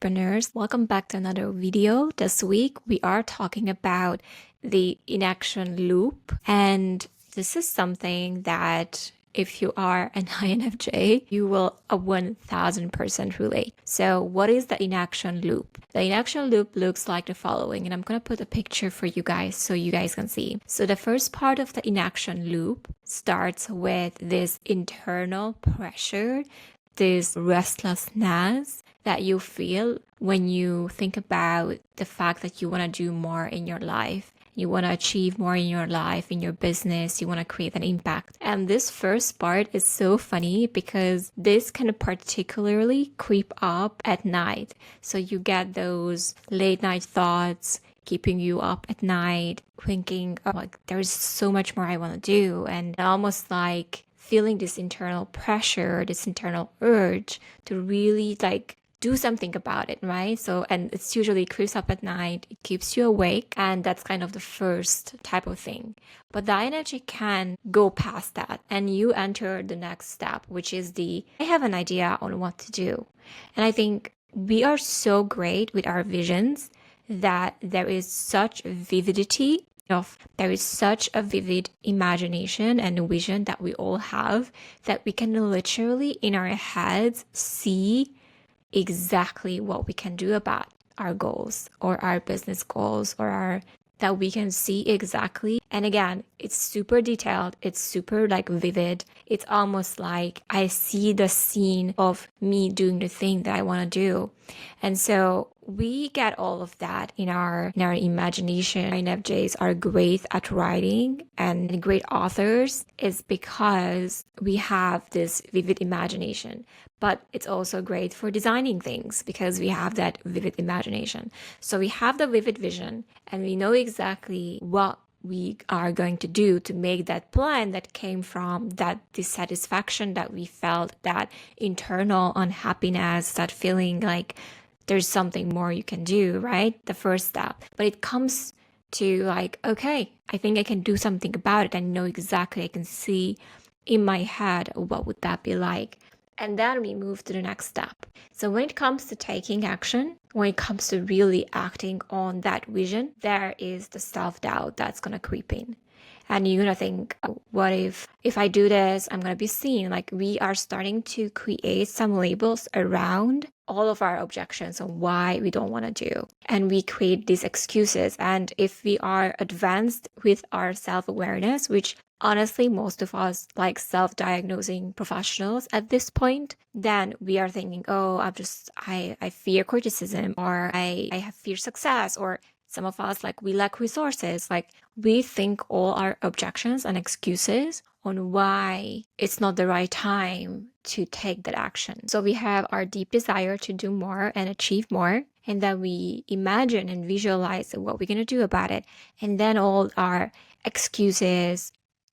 entrepreneurs. Welcome back to another video. This week we are talking about the inaction loop, and this is something that if you are an INFJ, you will 1000% relate. So what is the inaction loop? The inaction loop looks like the following, and I'm going to put a picture for you guys so you guys can see. So the first part of the inaction loop starts with this internal pressure, this restlessness that you feel when you think about the fact that you want to do more in your life. You want to achieve more in your life, in your business. You want to create an impact. And this first part is so funny because this can particularly creep up at night. So you get those late night thoughts keeping you up at night, thinking, oh, like there's so much more I want to do. And almost like feeling this internal pressure, this internal urge to really do something about it, right? So, and it's usually creeps up at night, it keeps you awake, and that's kind of the first type of thing. But the INFJ can go past that, and you enter the next step, which is I have an idea on what to do. And I think we are so great with our visions that there is such vividity there is such a vivid imagination and vision that we all have that we can literally in our heads see exactly what we can do about our goals or our business goals or that we can see exactly. And again, it's super detailed. It's super vivid. It's almost like I see the scene of me doing the thing that I want to do. And so we get all of that in our imagination. INFJs are great at writing and great authors is because we have this vivid imagination. But it's also great for designing things because we have that vivid imagination. So we have the vivid vision and we know exactly what we are going to do to make that plan that came from that dissatisfaction that we felt, that internal unhappiness, that feeling like there's something more you can do, right? The first step. But it comes to okay, I think I can do something about it. I know exactly, I can see in my head what would that be like. And then we move to the next step. So when it comes to taking action, when it comes to really acting on that vision, there is the self-doubt that's going to creep in. And you're going to think, oh, what if I do this, I'm going to be seen? We are starting to create some labels around all of our objections on why we don't want to do. And we create these excuses. And if we are advanced with our self-awareness, which honestly, most of us self-diagnosing professionals at this point, then we are thinking, oh, I fear criticism, or I have fear success, or some of us, we lack resources. We think all our objections and excuses on why it's not the right time to take that action. So we have our deep desire to do more and achieve more. And then we imagine and visualize what we're going to do about it. And then all our excuses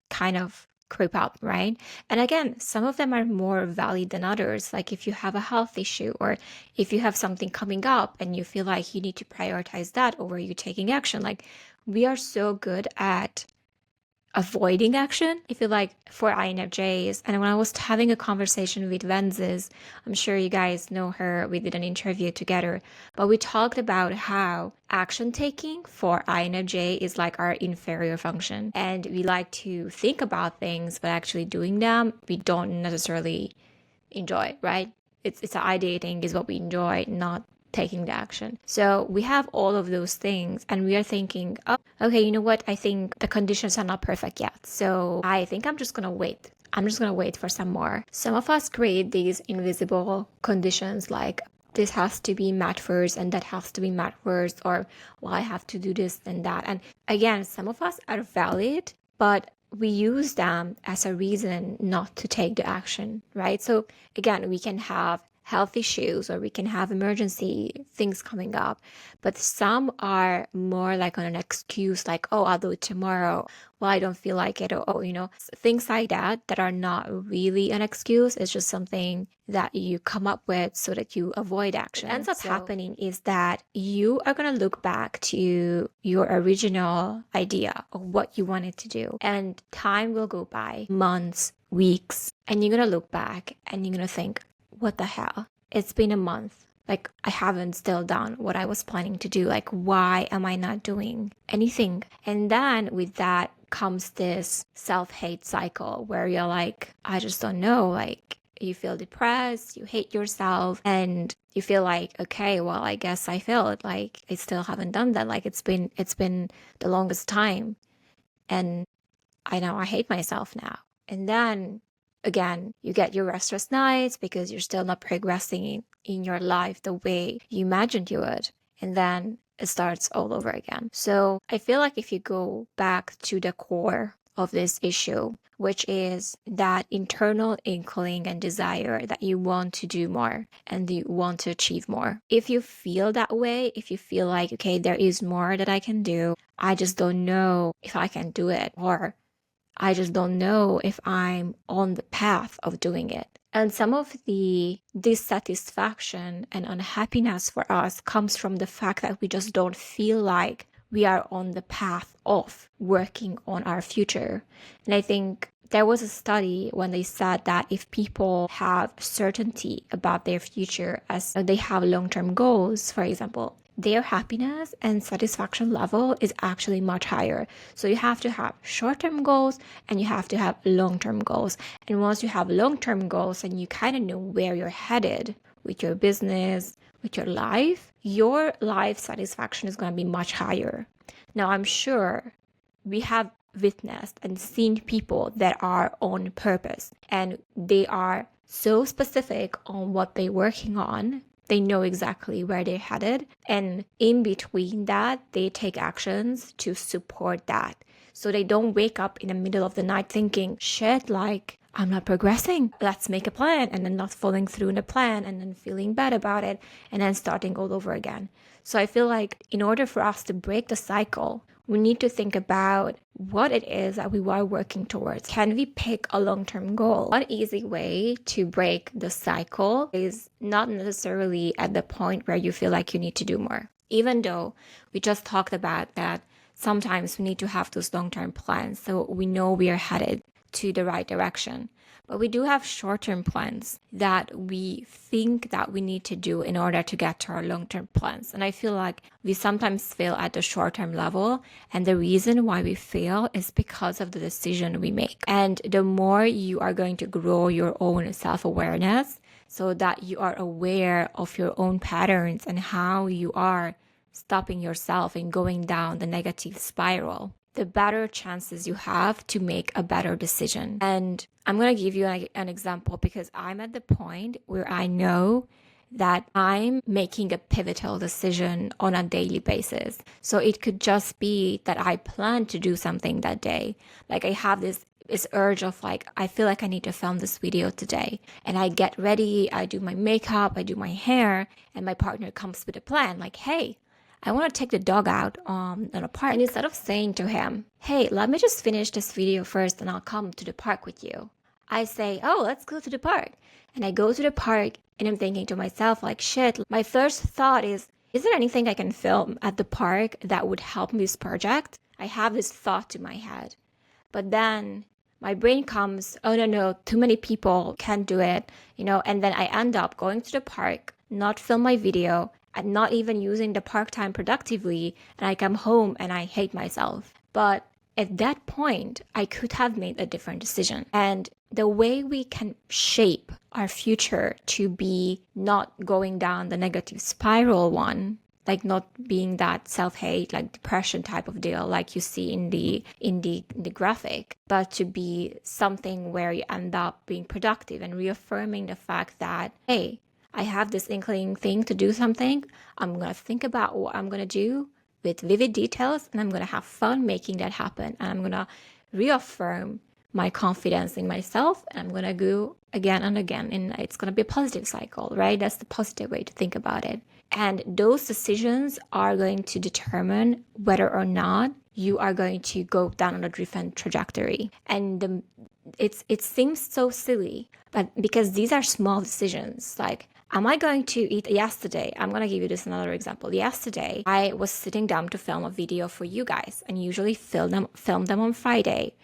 kind of creep up, right? And again, some of them are more valid than others. If you have a health issue or if you have something coming up and you feel like you need to prioritize that over you taking action, we are so good at avoiding action. I feel like for INFJs, and when I was having a conversation with Vences, I'm sure you guys know her, we did an interview together, but we talked about how action taking for INFJ is like our inferior function. And we like to think about things, but actually doing them, we don't necessarily enjoy, right? It's ideating is what we enjoy, not taking the action. So we have all of those things and we are thinking, oh, okay, you know what? I think the conditions are not perfect yet. So I think I'm just going to wait. I'm just going to wait for some more. Some of us create these invisible conditions this has to be met first and that has to be met first, or well, I have to do this and that. And again, some of us are valid, but we use them as a reason not to take the action, right? So again, we can have health issues or we can have emergency things coming up, but some are more on an excuse, oh, I'll do it tomorrow, well, I don't feel like it, or things like that are not really an excuse. It's just something that you come up with so that you avoid action. What ends up happening is that you are going to look back to your original idea of what you wanted to do, and time will go by, months, weeks, and you're going to look back and you're going to think, what the hell? It's been a month. Like, I haven't still done what I was planning to do. Like, why am I not doing anything? And then with that comes this self-hate cycle where you're like, I just don't know. Like, you feel depressed, you hate yourself, and you feel like, okay, well, I guess I failed. Like, I still haven't done that. Like, it's been the longest time. And I know I hate myself now. And then again, you get your restless nights because you're still not progressing in your life the way you imagined you would. And then it starts all over again. So I feel like if you go back to the core of this issue, which is that internal inkling and desire that you want to do more and you want to achieve more. If you feel that way, if you feel like, okay, there is more that I can do, I just don't know if I can do it, or I just don't know if I'm on the path of doing it. And some of the dissatisfaction and unhappiness for us comes from the fact that we just don't feel like we are on the path of working on our future. And I think there was a study when they said that if people have certainty about their future, as they have long-term goals, for example, their happiness and satisfaction level is actually much higher. So you have to have short-term goals and you have to have long-term goals. And once you have long-term goals and you kind of know where you're headed with your business, with your life satisfaction is going to be much higher. Now, I'm sure we have witnessed and seen people that are on purpose and they are so specific on what they're working on. They know exactly where they're headed. And in between that, they take actions to support that. So they don't wake up in the middle of the night thinking, shit, like, I'm not progressing. Let's make a plan. And then not following through in the plan and then feeling bad about it and then starting all over again. So I feel like in order for us to break the cycle, we need to think about what it is that we are working towards. Can we pick a long-term goal? One easy way to break the cycle is not necessarily at the point where you feel like you need to do more. Even though we just talked about that sometimes we need to have those long-term plans so we know we are headed to the right direction. But we do have short-term plans that we think that we need to do in order to get to our long-term plans. And I feel like we sometimes fail at the short-term level. And the reason why we fail is because of the decision we make. And the more you are going to grow your own self-awareness so that you are aware of your own patterns and how you are stopping yourself and going down the negative spiral, the better chances you have to make a better decision. And I'm going to give you an example because I'm at the point where I know that I'm making a pivotal decision on a daily basis. So it could just be that I plan to do something that day. Like I have this urge of like, I feel like I need to film this video today. And I get ready, I do my makeup, I do my hair, and my partner comes with a plan like, hey, I want to take the dog out on a park. And instead of saying to him, hey, let me just finish this video first and I'll come to the park with you, I say, oh, let's go to the park. And I go to the park and I'm thinking to myself like, shit, my first thought is there anything I can film at the park that would help me this project? I have this thought to my head. But then my brain comes, oh, no, too many people can't do it, and then I end up going to the park, not film my video, and not even using the park time productively, and I come home and I hate myself. But at that point, I could have made a different decision. And the way we can shape our future to be not going down the negative spiral one, like not being that self-hate, like depression type of deal, like you see in the graphic, but to be something where you end up being productive and reaffirming the fact that, hey, I have this inkling thing to do something. I'm going to think about what I'm going to do with vivid details, and I'm going to have fun making that happen. And I'm going to reaffirm my confidence in myself, and I'm going to go again and again. And it's going to be a positive cycle, right? That's the positive way to think about it. And those decisions are going to determine whether or not you are going to go down on a different trajectory. And it seems so silly, but because these are small decisions, like, am I going to eat yesterday? I'm going to give you this another example. Yesterday, I was sitting down to film a video for you guys and usually film them on Friday.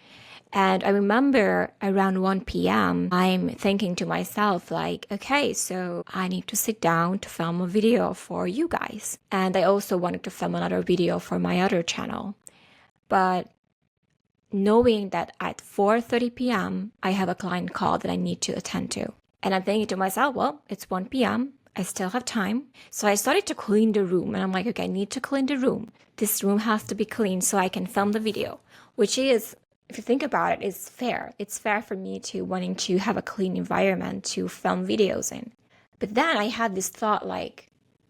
And I remember around 1 p.m., I'm thinking to myself, like, okay, so I need to sit down to film a video for you guys. And I also wanted to film another video for my other channel. But knowing that at 4:30 p.m., I have a client call that I need to attend to. And I'm thinking to myself, well, it's 1 p.m., I still have time. So I started to clean the room. And I'm like, okay, I need to clean the room. This room has to be clean so I can film the video, which is, if you think about it, it's fair. It's fair for me to wanting to have a clean environment to film videos in. But then I had this thought like,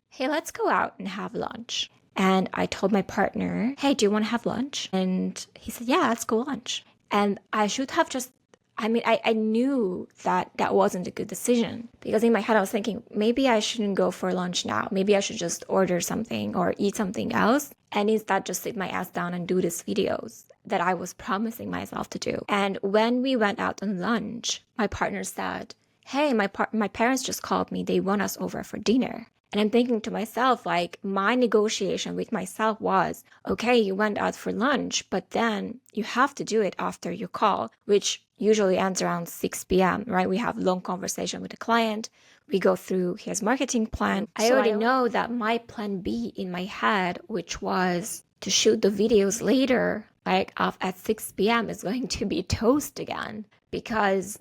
hey, let's go out and have lunch. And I told my partner, hey, do you want to have lunch? And he said, yeah, let's go lunch. And I should have just, I knew that that wasn't a good decision, because in my head I was thinking, maybe I shouldn't go for lunch now. Maybe I should just order something or eat something else, and instead just sit my ass down and do these videos that I was promising myself to do. And when we went out on lunch, my partner said, hey, my parents just called me. They want us over for dinner. And I'm thinking to myself, like, my negotiation with myself was, okay, you went out for lunch, but then you have to do it after your call, which usually ends around 6 p.m., right? We have long conversation with the client. We go through his marketing plan. I already know that my plan B in my head, which was to shoot the videos later, like at 6 p.m., is going to be toast again, because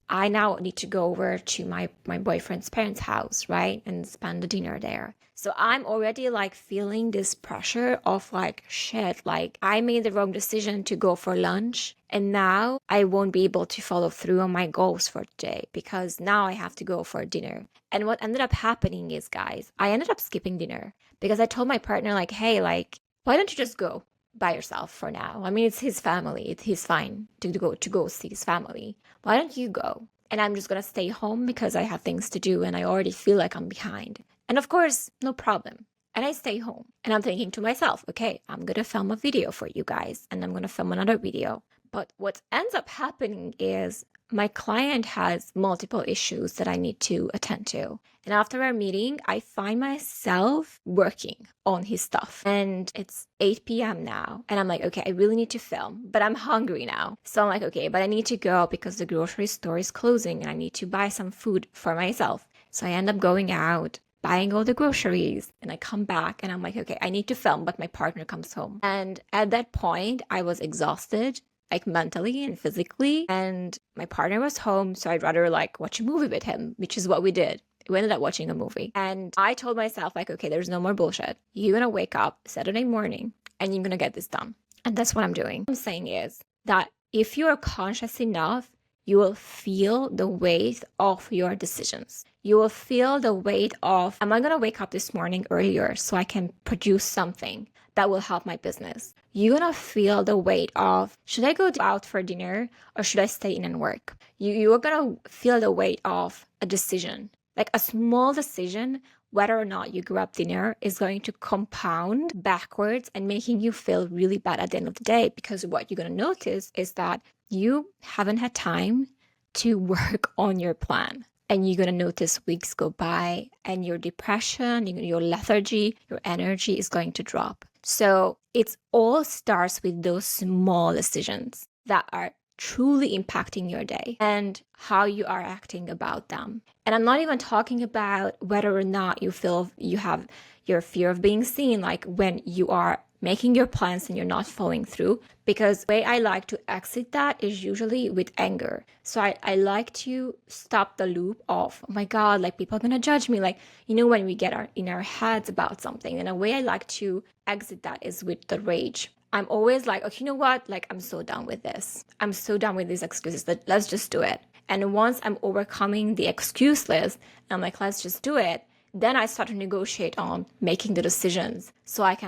I now need to go over to my boyfriend's parents' house, right? And spend the dinner there. So I'm already like feeling this pressure of like, shit, like I made the wrong decision to go for lunch. And now I won't be able to follow through on my goals for today, because now I have to go for dinner. And what ended up happening is, guys, I ended up skipping dinner because I told my partner like, hey, like, why don't you just go by yourself for now? I mean, it's his family. He's fine to go see his family. Why don't you go? And I'm just gonna stay home because I have things to do and I already feel like I'm behind. And of course, no problem. And I stay home and I'm thinking to myself, okay, I'm gonna film a video for you guys and I'm gonna film another video. But what ends up happening is my client has multiple issues that I need to attend to. And after our meeting, I find myself working on his stuff. And it's 8 p.m. now. And I'm like, okay, I really need to film, but I'm hungry now. So I'm like, okay, but I need to go because the grocery store is closing and I need to buy some food for myself. So I end up going out, buying all the groceries, and I come back and I'm like, okay, I need to film, but my partner comes home. And at that point, I was exhausted, like mentally and physically, and my partner was home, so I'd rather like watch a movie with him, which is what we did. We ended up watching a movie. And I told myself like, okay, there's no more bullshit. You're gonna wake up Saturday morning and you're gonna get this done. And that's what I'm doing. What I'm saying is that if you are conscious enough, you will feel the weight of your decisions. You will feel the weight of, am I gonna wake up this morning earlier so I can produce something that will help my business? You're gonna feel the weight of, should I go out for dinner or should I stay in and work? You are gonna feel the weight of a decision. Like a small decision, whether or not you grab dinner, is going to compound backwards and making you feel really bad at the end of the day, because what you're gonna notice is that you haven't had time to work on your plan. And you're gonna notice weeks go by and your depression, your lethargy, your energy is going to drop. So it all starts with those small decisions that are truly impacting your day and how you are acting about them. And I'm not even talking about whether or not you feel you have your fear of being seen, like when you are making your plans and you're not following through, because the way I like to exit that is usually with anger. So I like to stop the loop of, oh my God, like people are gonna judge me. Like, you know, when we get in our heads about something, and a way I like to exit that is with the rage. I'm always like, okay, you know what? Like, I'm so done with this. I'm so done with these excuses. Let's just do it. And once I'm overcoming the excuse list, I'm like, let's just do it. Then I start to negotiate on making the decisions that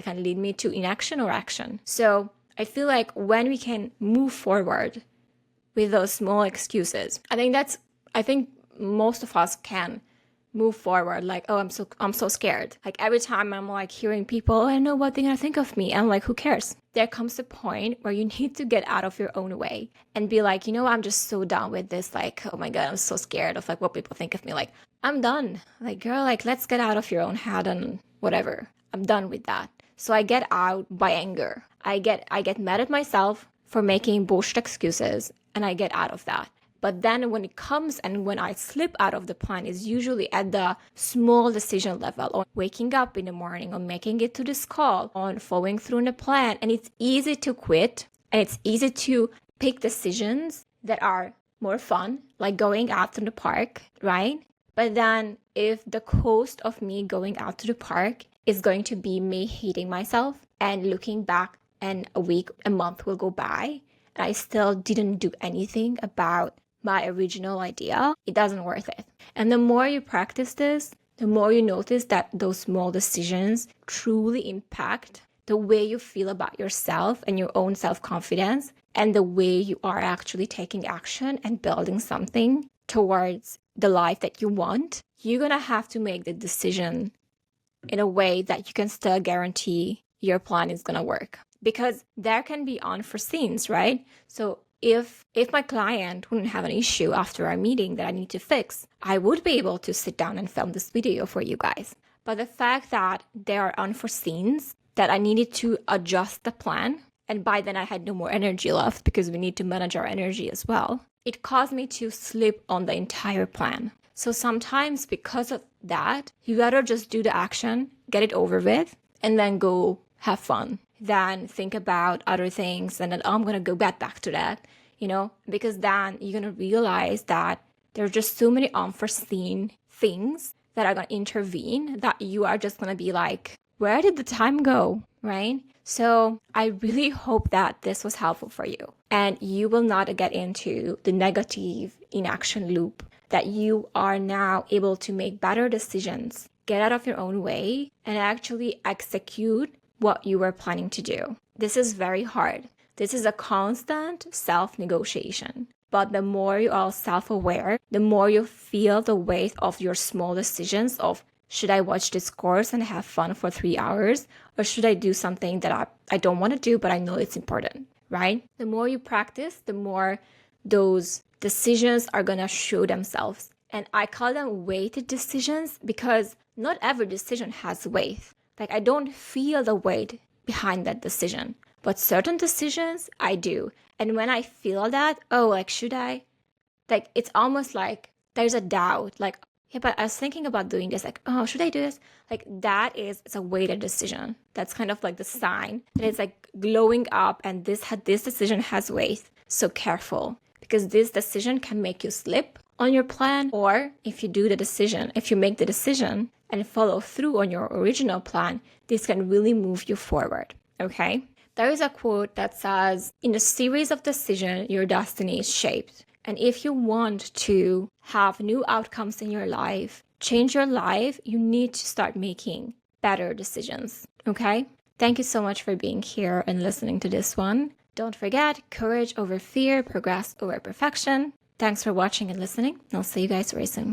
can lead me to inaction or action. So I feel like when we can move forward with those small excuses, I think most of us can move forward. Like, oh, I'm so scared. Like every time I'm like hearing people, I don't know what they're gonna think of me. I'm like, who cares? There comes a point where you need to get out of your own way and be like, you know, I'm just so done with this. Like, oh my God, I'm so scared of like what people think of me. Like, I'm done. Like, girl, like let's get out of your own head and whatever. I'm done with that. So I get out by anger. I get mad at myself for making bullshit excuses, and I get out of that. But then when it comes and when I slip out of the plan is usually at the small decision level, on waking up in the morning, on making it to this call, on following through on the plan. And it's easy to quit, and it's easy to pick decisions that are more fun, like going out to the park, right? But then if the cost of me going out to the park is going to be me hating myself and looking back, and a week, a month will go by, and I still didn't do anything about my original idea, it doesn't worth it. And the more you practice this, the more you notice that those small decisions truly impact the way you feel about yourself and your own self-confidence, and the way you are actually taking action and building something towards the life that you want. You're gonna have to make the decision in a way that you can still guarantee your plan is gonna work. Because there can be unforeseens, right? So if my client wouldn't have an issue after our meeting that I need to fix, I would be able to sit down and film this video for you guys. But the fact that there are unforeseens, that I needed to adjust the plan, and by then I had no more energy left because we need to manage our energy as well, it caused me to slip on the entire plan. So sometimes because of that, you gotta just do the action, get it over with, and then go have fun. Then think about other things, and then, oh, I'm gonna go back to that, because then you're gonna realize that there are just so many unforeseen things that are gonna intervene that you are just gonna be like, where did the time go, right? So I really hope that this was helpful for you, and you will not get into the negative inaction loop, that you are now able to make better decisions, get out of your own way, and actually execute what you were planning to do. This is very hard. This is a constant self-negotiation. But the more you are self-aware, the more you feel the weight of your small decisions of, should I watch this course and have fun for 3 hours? Or should I do something that I don't want to do, but I know it's important, right? The more you practice, the more those decisions are going to show themselves. And I call them weighted decisions because not every decision has weight. Like, I don't feel the weight behind that decision, but certain decisions I do. And when I feel that, should I? Like, it's almost like there's a doubt, like, yeah, but I was thinking about doing this, like, oh, should I do this? Like, it's a weighted decision. That's kind of like the sign that it's like glowing up, and this decision has weight. So careful, because this decision can make you slip on your plan, or if you make the decision and follow through on your original plan, this can really move you forward, okay? There is a quote that says, in a series of decisions, your destiny is shaped. And if you want to have new outcomes in your life, change your life, you need to start making better decisions, okay? Thank you so much for being here and listening to this one. Don't forget, courage over fear, progress over perfection. Thanks for watching and listening. I'll see you guys very soon.